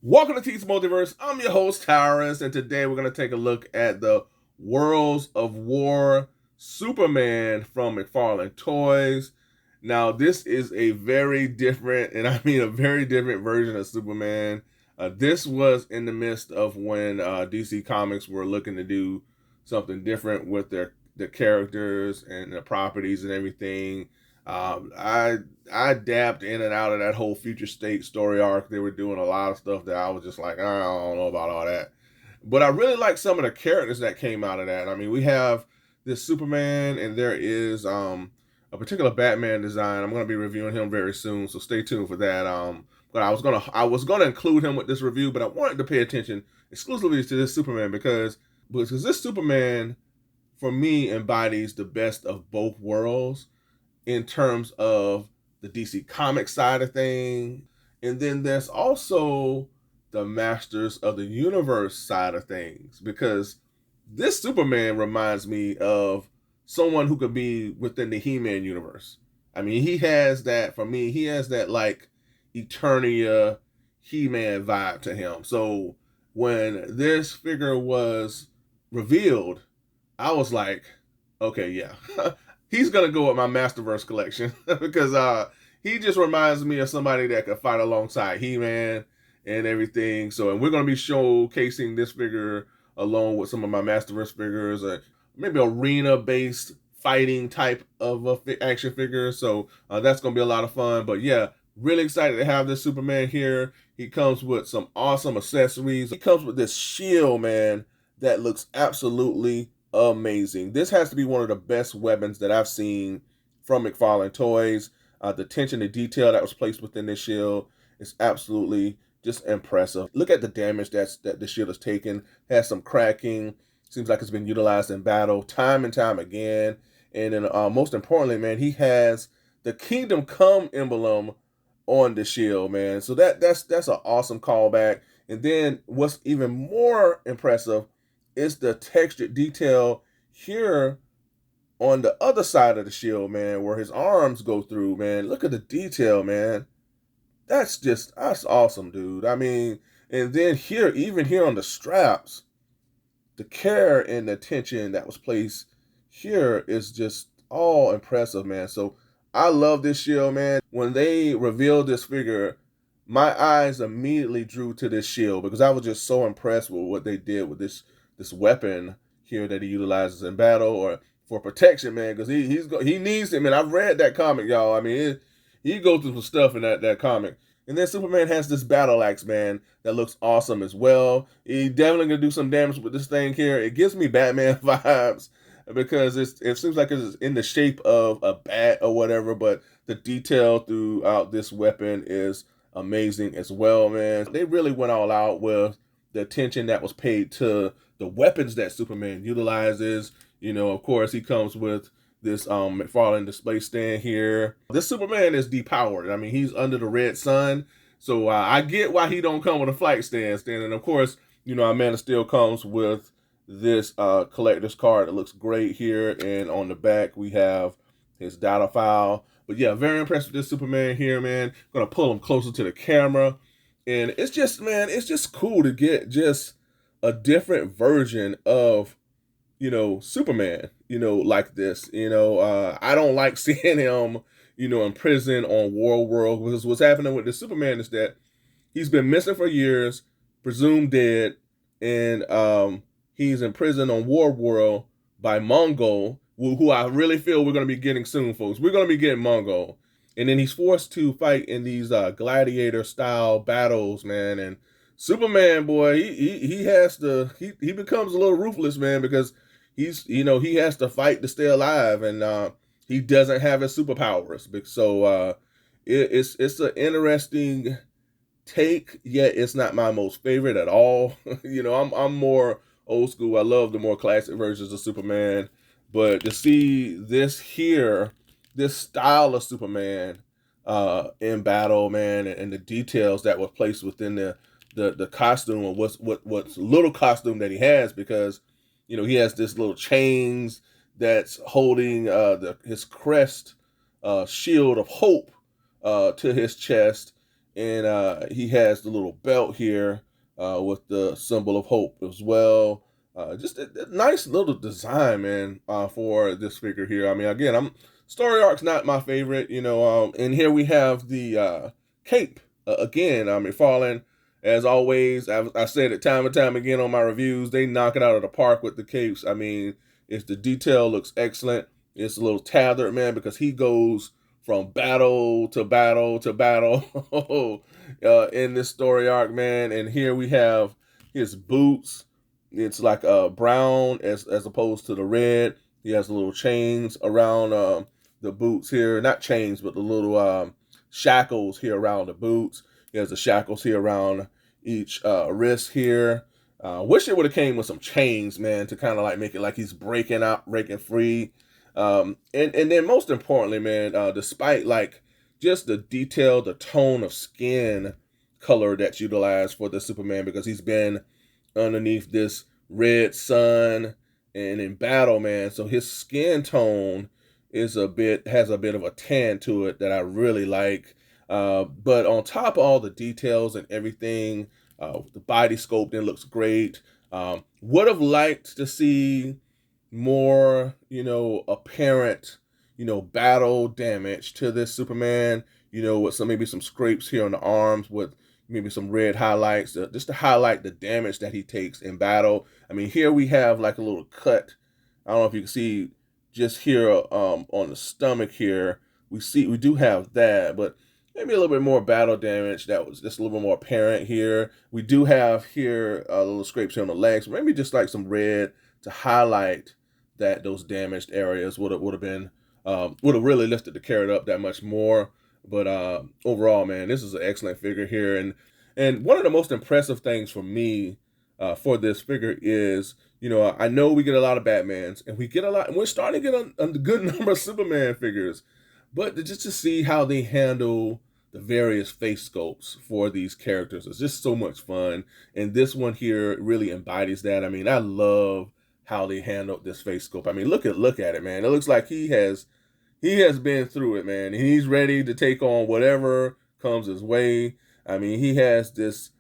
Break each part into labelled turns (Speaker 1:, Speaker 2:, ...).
Speaker 1: Welcome to Teach Multiverse. I'm your host, Tyrus, and today we're going to take a look at the Worlds of War Superman from McFarlane Toys. Now, this is a very different, and I mean a very different version of Superman. This was in the midst of when DC Comics were looking to do something different with their characters and their properties and everything. I dabbed in and out of that whole future state story arc. They were doing a lot of stuff that I was just like, I don't know about all that. But I really like some of the characters that came out of that. I mean, we have this Superman, and there is a particular Batman design. I'm going to be reviewing him very soon, so stay tuned for that. But I was gonna include him with this review, but I wanted to pay attention exclusively to this Superman because this Superman for me embodies the best of both worlds in terms of the DC comic side of things. And then there's also the Masters of the Universe side of things, because this Superman reminds me of someone who could be within the He-Man universe. I mean, he has that, for me, he has that like Eternia He-Man vibe to him. So when this figure was revealed, I was like, okay, yeah, he's gonna go with my Masterverse collection because he just reminds me of somebody that could fight alongside He-Man and everything. So, and we're gonna be showcasing this figure along with some of my Masterverse figures, or maybe arena-based fighting type of action figure. So that's gonna be a lot of fun. But yeah, really excited to have this Superman here. He comes with some awesome accessories. He comes with this shield, man, that looks absolutely amazing. This has to be one of the best weapons that I've seen from McFarlane Toys. The attention to detail that was placed within this shield is absolutely just impressive. Look at the damage that the shield has taken. Has some cracking. Seems like it's been utilized in battle time and time again. And then most importantly, man, he has the Kingdom Come emblem on the shield, man. So that's an awesome callback. And then what's even more impressive is the textured detail here on the other side of the shield, man, where his arms go through, man. Look at the detail, man. That's awesome, dude. I mean, and then here, even here on the straps, the care and the attention that was placed here is just all impressive, man. So I love this shield, man. When they revealed this figure, my eyes immediately drew to this shield because I was just so impressed with what they did with this weapon here that he utilizes in battle or for protection, man. Because he needs it, man. I've read that comic, y'all. I mean, he goes through some stuff in that comic. And then Superman has this battle axe, man, that looks awesome as well. He definitely gonna do some damage with this thing here. It gives me Batman vibes because it seems like it's in the shape of a bat or whatever, but the detail throughout this weapon is amazing as well, man. They really went all out with the attention that was paid to the weapons that Superman utilizes. You know, of course, he comes with this McFarlane display stand here. This Superman is depowered. I mean, he's under the red sun. So I get why he don't come with a flight stand. And of course, you know, our Man of Steel comes with this collector's card that looks great here. And on the back, we have his data file. But yeah, very impressed with this Superman here, man. Gonna pull him closer to the camera. And it's just, man, it's just cool to get just a different version of, you know, Superman, you know, like this. You know, I don't like seeing him, you know, in prison on War World, because what's happening with the Superman is that he's been missing for years, presumed dead, and he's in prison on War World by Mongol, who I really feel we're going to be getting soon, folks. We're going to be getting Mongol. And then he's forced to fight in these gladiator style battles, man. And Superman, boy, he has to he becomes a little ruthless, man, because he has to fight to stay alive, and he doesn't have his superpowers. So it's an interesting take, yet it's not my most favorite at all. You know, I'm more old school. I love the more classic versions of Superman, but to see this here, this style of Superman in battle, man, and the details that were placed within the costume, or what's little costume that he has, because you know he has this little chains that's holding his crest, shield of hope, to his chest. and he has the little belt here with the symbol of hope as well. Just a nice little design, man, for this figure here. I mean, again, story arc's not my favorite, and here we have the cape again. McFarlane, as always, I said it time and time again on my reviews. They knock it out of the park with the capes. I mean, it's the detail looks excellent. It's a little tethered, man, because he goes from battle to battle to battle in this story arc, man. And here we have his boots. It's like brown as opposed to the red. He has little chains around the boots here. Not chains, but the little shackles here around the boots. He has the shackles here around each wrist here. Wish it would have came with some chains, man, to kind of like make it like he's breaking out, breaking free. And then most importantly, man, despite like just the detail, the tone of skin color that's utilized for the Superman, because he's been underneath this red sun and in battle, man. So his skin tone has a bit of a tan to it that I really like. But on top of all the details and everything, the body sculpting looks great. Would have liked to see more, apparent, battle damage to this Superman, with maybe some scrapes here on the arms with maybe some red highlights, just to highlight the damage that he takes in battle. I mean, here we have like a little cut. I don't know if you can see just here on the stomach here. We do have that, but maybe a little bit more battle damage that was just a little bit more apparent here. We do have here little scrapes here on the legs, maybe just like some red to highlight that those damaged areas would have been would have really lifted the carrot up that much more. But overall, man, this is an excellent figure here, and one of the most impressive things for me for this figure is, I know we get a lot of Batmans, and we're starting to get a good number of Superman figures, but just to see how they handle the various face sculpts for these characters is just so much fun. And this one here really embodies that. I mean, I love how they handled this face sculpt. I mean, look at it, man. It looks like he has been through it, man. He's ready to take on whatever comes his way. I mean, he has this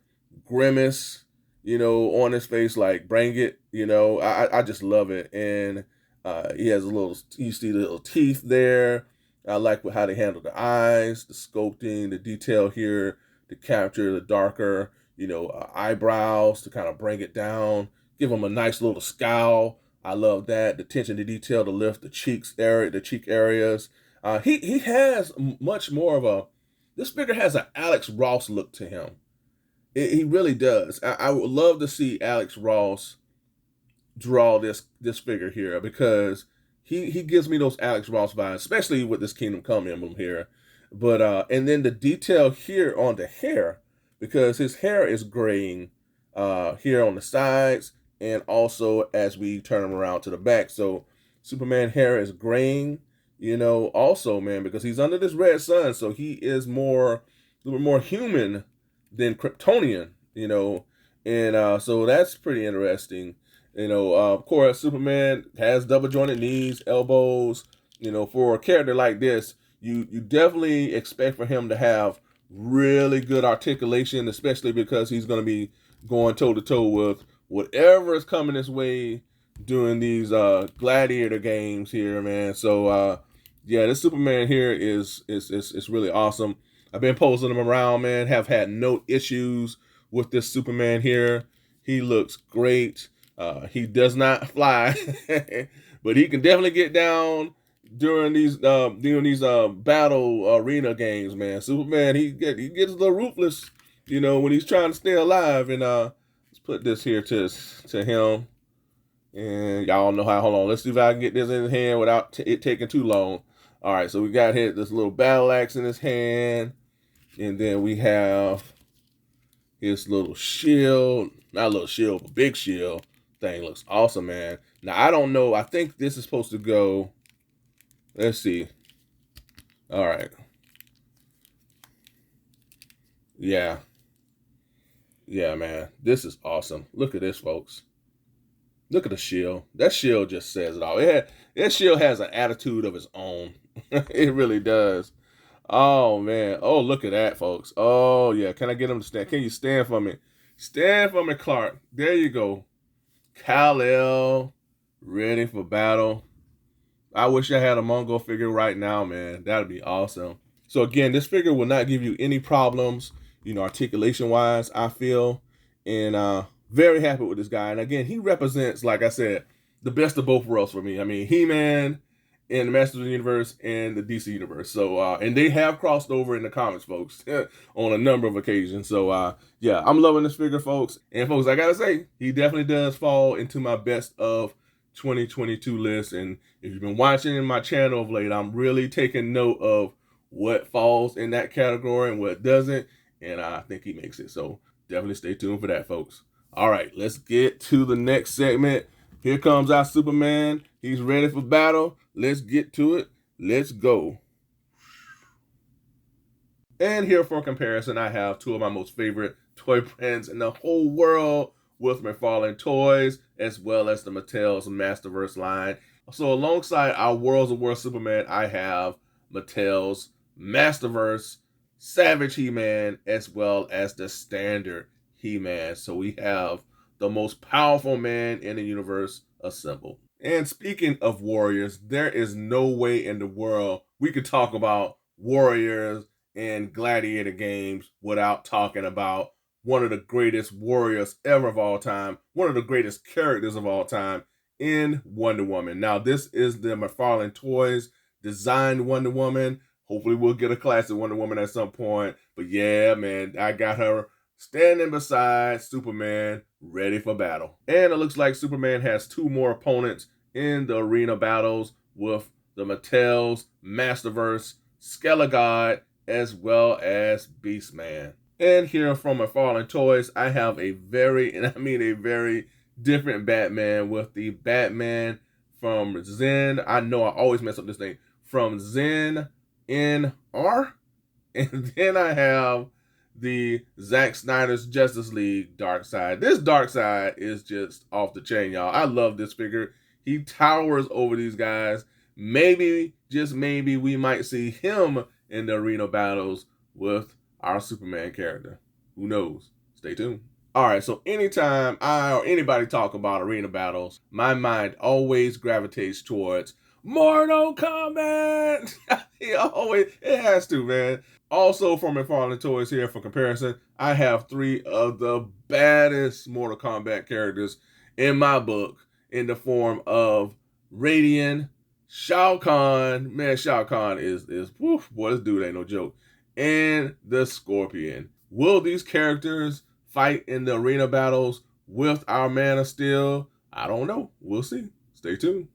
Speaker 1: grimace, on his face, like bring it. I just love it. And he has you see the little teeth there. I like how they handle the eyes, the sculpting, the detail here to capture the darker, eyebrows to kind of bring it down, give him a nice little scowl. I love that. The attention to detail to lift the cheek areas. He has much more of this figure has an Alex Ross look to him. He really does. I would love to see Alex Ross draw this figure here, because he gives me those Alex Ross vibes, especially with this Kingdom Come emblem here. But and then the detail here on the hair, because his hair is graying here on the sides, and also as we turn him around to the back. So Superman hair is graying, also, man, because he's under this red sun, so he is a little more human than Kryptonian, and so that's pretty interesting. Of course, Superman has double jointed knees, elbows. For a character like this, you definitely expect for him to have really good articulation, especially because he's going to be going toe to toe with whatever is coming his way during these gladiator games here, man. So yeah, this Superman here is really awesome. I've been posting him around, man. Have had no issues with this Superman here. He looks great. He does not fly, but he can definitely get down during these battle arena games, man. Superman, he gets a little ruthless, when he's trying to stay alive. And let's put this here to him, and y'all know how. Hold on, let's see if I can get this in his hand without it taking too long. All right, so we got here this little battle axe in his hand, and then we have his little shield, not a little shield, but big shield. Thing looks awesome, man. Now, I don't know. I think this is supposed to go. Let's see. All right. Yeah. Yeah, man. This is awesome. Look at this, folks. Look at the shield. That shield just says it all. That shield has an attitude of its own. It really does. Oh man. Oh, look at that, folks. Oh yeah. Can I get him to stand? Can you stand for me? Stand for me, Clark. There you go. Kal-El, ready for battle. I wish I had a Mongo figure right now, man. That'd be awesome. So again, this figure will not give you any problems, articulation wise, I feel. And very happy with this guy. And again, he represents, like I said, the best of both worlds for me. I mean, He-Man in the Masters of the Universe and the DC Universe. So and they have crossed over in the comics, folks, on a number of occasions. So yeah, I'm loving this figure, folks. And folks, I gotta say, he definitely does fall into my best of 2022 list. And if you've been watching my channel of late, I'm really taking note of what falls in that category and what doesn't. And I think he makes it. So definitely stay tuned for that, folks. All right, let's get to the next segment. Here comes our Superman. He's ready for battle. Let's get to it. Let's go. And here for comparison, I have two of my most favorite toy brands in the whole world with McFarlane Toys, as well as the Mattel's Masterverse line. So alongside our Worlds of War Superman, I have Mattel's Masterverse Savage He-Man, as well as the standard He-Man. So we have the most powerful man in the universe assembled. And speaking of warriors, there is no way in the world we could talk about warriors and gladiator games without talking about one of the greatest warriors ever of all time, one of the greatest characters of all time in Wonder Woman. Now, this is the McFarlane Toys designed Wonder Woman. Hopefully we'll get a classic Wonder Woman at some point. But yeah, man, I got her standing beside Superman, ready for battle. And it looks like Superman has two more opponents in the arena battles with the Mattel's Masterverse, Skelegod, as well as Beastman. And here from McFarlane Toys, I have a very, and I mean a very different Batman with the Batman from Zen. I know I always mess up this name. From Zen NR. And then I have the Zack Snyder's Justice League Darkseid. This Darkseid is just off the chain, y'all. I love this figure. He towers over these guys. Maybe, just maybe, we might see him in the arena battles with our Superman character. Who knows? Stay tuned. All right, so anytime I or anybody talk about arena battles, my mind always gravitates towards Mortal Kombat. It has to, man. Also from McFarlane Toys here for comparison, I have three of the baddest Mortal Kombat characters in my book in the form of Raiden, Shao Kahn. Man, Shao Kahn is woof, boy, this dude ain't no joke. And the Scorpion. Will these characters fight in the arena battles with our Man of Steel? I don't know. We'll see. Stay tuned.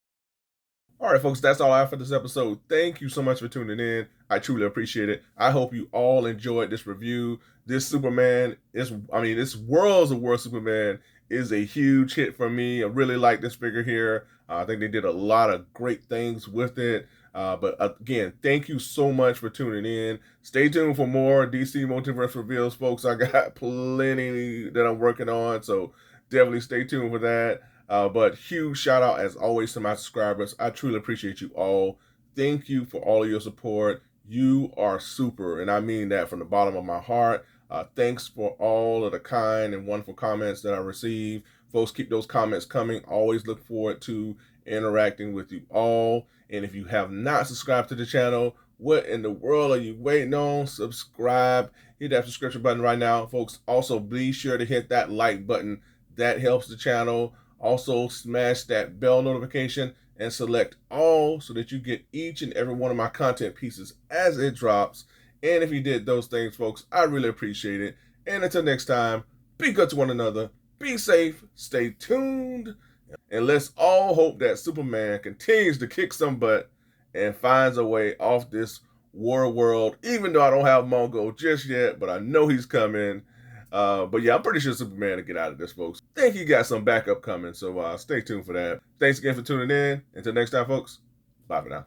Speaker 1: All right, folks, that's all I have for this episode. Thank you so much for tuning in. I truly appreciate it. I hope you all enjoyed this review. This Superman this Worlds of War Superman is a huge hit for me. I really like this figure here. I think they did a lot of great things with it. But again, thank you so much for tuning in. Stay tuned for more DC Multiverse reveals, folks. I got plenty that I'm working on, so definitely stay tuned for that. But huge shout out as always to my subscribers. I truly appreciate you all. Thank you for all of your support. You are super, and I mean that from the bottom of my heart. Thanks for all of the kind and wonderful comments that I receive. Folks, keep those comments coming. Always look forward to interacting with you all. And if you have not subscribed to the channel, what in the world are you waiting on? Subscribe. Hit that subscription button right now, folks. Also, be sure to hit that like button. That helps the channel. Also, smash that bell notification and select all so that you get each and every one of my content pieces as it drops. And if you did those things, folks, I really appreciate it. And until next time, be good to one another, be safe, stay tuned, and let's all hope that Superman continues to kick some butt and finds a way off this war world, even though I don't have Mongo just yet, but I know he's coming. But yeah, I'm pretty sure Superman will get out of this, folks. Think he got some backup coming, so stay tuned for that. Thanks again for tuning in. Until next time, folks, bye for now.